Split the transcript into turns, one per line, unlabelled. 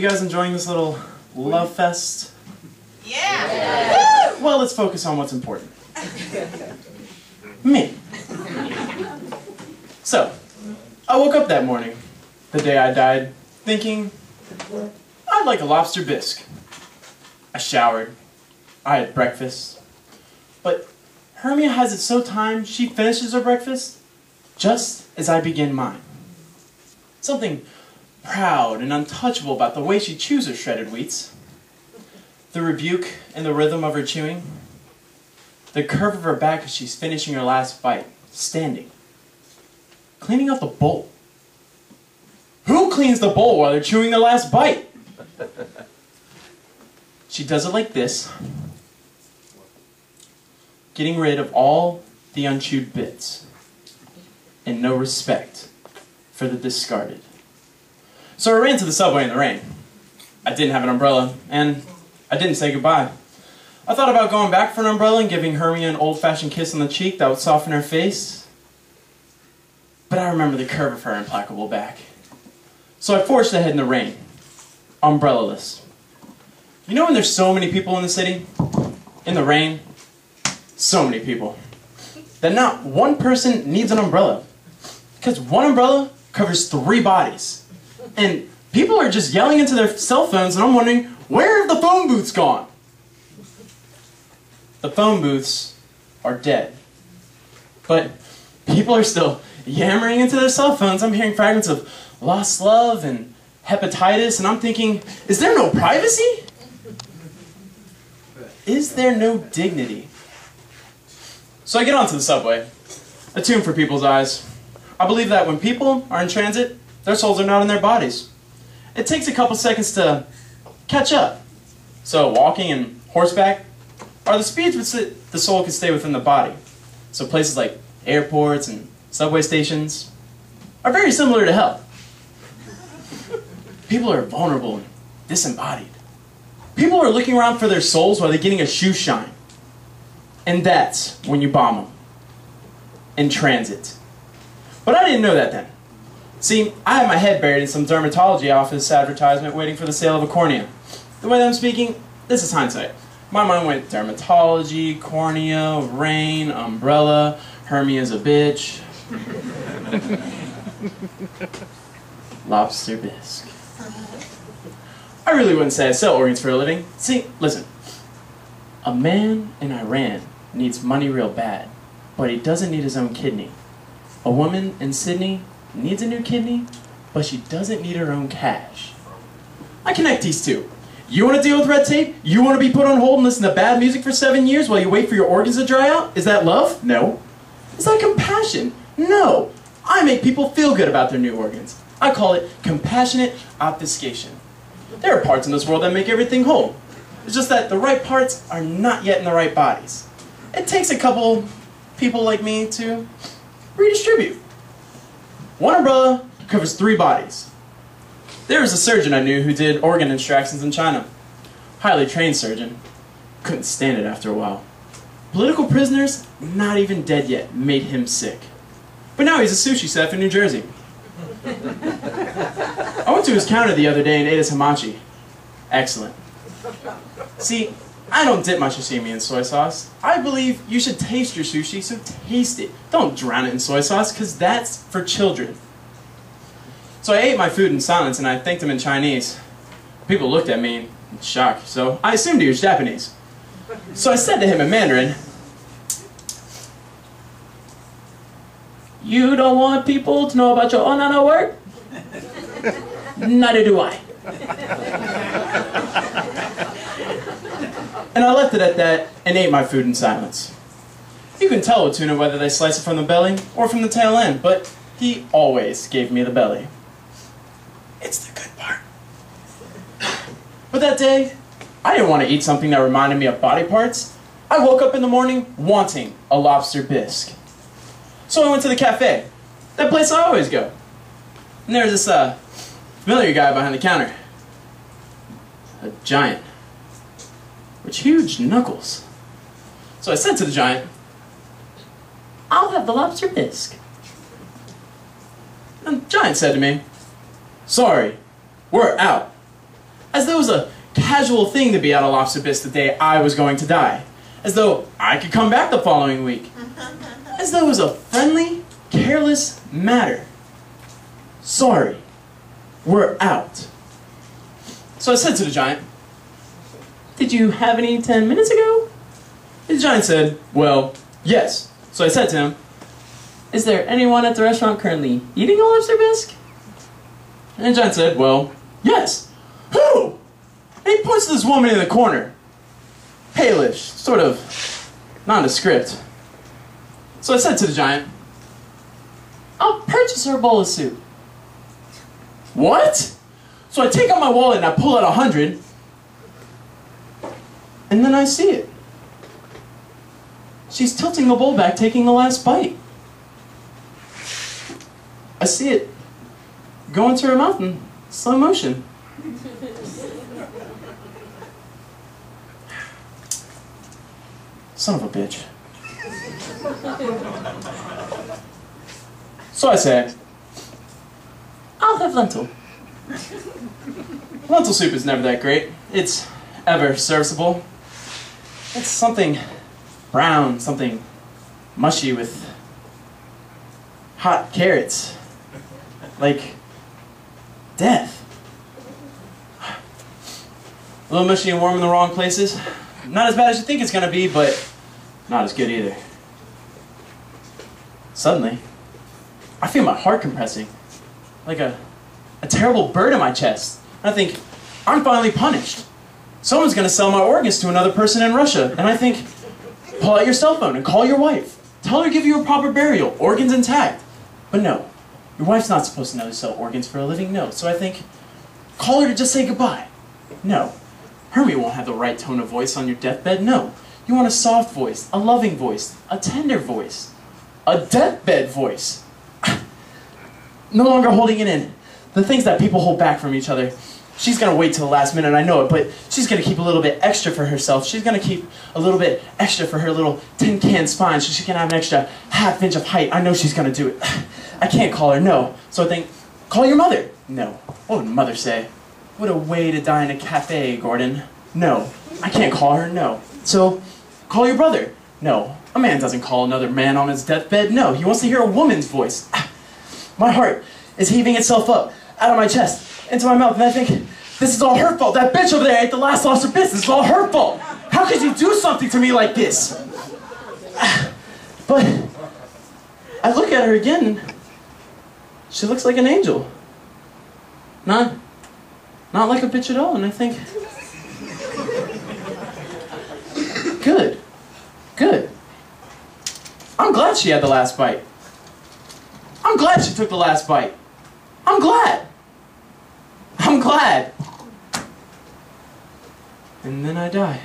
you guys enjoying this little love fest?
Yeah!
Well, let's focus on what's important. Me. So, I woke up that morning, the day I died, thinking, I'd like a lobster bisque. I showered. I had breakfast. But Hermia has it so timed she finishes her breakfast just as I begin mine. Something proud and untouchable about the way she chews her shredded wheats. The rebuke and the rhythm of her chewing. The curve of her back as she's finishing her last bite, standing. Cleaning out the bowl. Who cleans the bowl while they're chewing their last bite? She does it like this, getting rid of all the unchewed bits, and no respect for the discarded. So I ran to the subway in the rain. I didn't have an umbrella, and I didn't say goodbye. I thought about going back for an umbrella and giving Hermia an old-fashioned kiss on the cheek that would soften her face, but I remember the curve of her implacable back. So I forged ahead in the rain, umbrella-less. You know when there's so many people in the city? In the rain? So many people. That not one person needs an umbrella. Because one umbrella covers 3 bodies. And people are just yelling into their cell phones and I'm wondering, where have the phone booths gone? The phone booths are dead. But people are still yammering into their cell phones. I'm hearing fragments of lost love and hepatitis and I'm thinking, is there no privacy? Is there no dignity? So I get onto the subway, a tune for people's eyes. I believe that when people are in transit, their souls are not in their bodies. It takes a couple seconds to catch up. So walking and horseback are the speeds which the soul can stay within the body. So places like airports and subway stations are very similar to hell. People are vulnerable and disembodied. People are looking around for their souls while they're getting a shoe shine. And that's when you bomb them. In transit. But I didn't know that then. See, I had my head buried in some dermatology office advertisement waiting for the sale of a cornea. The way that I'm speaking, this is hindsight. My mind went dermatology, cornea, rain, umbrella, Hermia's a bitch. Lobster bisque. I really wouldn't say I sell organs for a living. See, listen. A man in Iran needs money real bad, but he doesn't need his own kidney. A woman in Sydney needs a new kidney, but she doesn't need her own cash. I connect these two. You want to deal with red tape? You want to be put on hold and listen to bad music for 7 years while you wait for your organs to dry out? Is that love? No. Is that compassion? No. I make people feel good about their new organs. I call it compassionate obfuscation. There are parts in this world that make everything whole. It's just that the right parts are not yet in the right bodies. It takes a couple people like me to redistribute. One umbrella covers 3 bodies. There was a surgeon I knew who did organ extractions in China. Highly trained surgeon. Couldn't stand it after a while. Political prisoners, not even dead yet, made him sick. But now he's a sushi chef in New Jersey. I went to his counter the other day and ate his hamachi. Excellent. See, I don't dip my sashimi in soy sauce. I believe you should taste your sushi, so taste it. Don't drown it in soy sauce, because that's for children. So I ate my food in silence and I thanked him in Chinese. People looked at me in shock, so I assumed he was Japanese. So I said to him in Mandarin, "You don't want people to know about your onana work? Neither do I." And I left it at that and ate my food in silence. You can tell with tuna whether they slice it from the belly or from the tail end, but he always gave me the belly. It's the good part. But that day, I didn't want to eat something that reminded me of body parts. I woke up in the morning wanting a lobster bisque. So I went to the cafe, that place I always go. And there's this familiar guy behind the counter. A giant. With huge knuckles. So I said to the giant, "I'll have the lobster bisque." And the giant said to me, "Sorry, we're out." As though it was a casual thing to be out of lobster bits the day I was going to die. As though I could come back the following week. As though it was a friendly, careless matter. Sorry, we're out. So I said to the giant, "Did you have any 10 minutes ago?" The giant said, "Well, yes." So I said to him, "Is there anyone at the restaurant currently eating a lobster bisque?" And the giant said, "Well, yes." "Who?" And he points to this woman in the corner. Palish, sort of nondescript. So I said to the giant, "I'll purchase her a bowl of soup." "What?" So I take out my wallet and I pull out 100. And then I see it. She's tilting the bowl back, taking the last bite. I see it go into her mouth in slow motion. Son of a bitch. So I say, "I'll have lentil." Lentil soup is never that great. It's ever serviceable. It's something brown, something mushy with hot carrots. Like death. A little mushy and warm in the wrong places. Not as bad as you think it's going to be, but not as good either. Suddenly, I feel my heart compressing. Like a terrible bird in my chest. And I think, I'm finally punished. Someone's going to sell my organs to another person in Russia. And I think, pull out your cell phone and call your wife. Tell her to give you a proper burial, organs intact. But no, your wife's not supposed to know to sell organs for a living, no. So I think, call her to just say goodbye. No. Hermie won't have the right tone of voice on your deathbed, no. You want a soft voice, a loving voice, a tender voice, a deathbed voice. No longer holding it in. The things that people hold back from each other. She's going to wait till the last minute, I know it, but she's going to keep a little bit extra for herself. She's going to keep a little bit extra for her little tin can spine so she can have an extra ½ inch of height. I know she's going to do it. I can't call her, no. So I think, call your mother. No. What would mother say? What a way to die in a cafe, Gordon. No. I can't call her, no. So, call your brother. No. A man doesn't call another man on his deathbed, no. He wants to hear a woman's voice. My heart is heaving itself up out of my chest, into my mouth, and I think, this is all her fault. That bitch over there ate the last lobster bisque. This is all her fault. How could you do something to me like this? But I look at her again, and she looks like an angel. Not like a bitch at all, and I think, good. I'm glad she had the last bite. I'm glad she took the last bite. I'm glad. And then I die.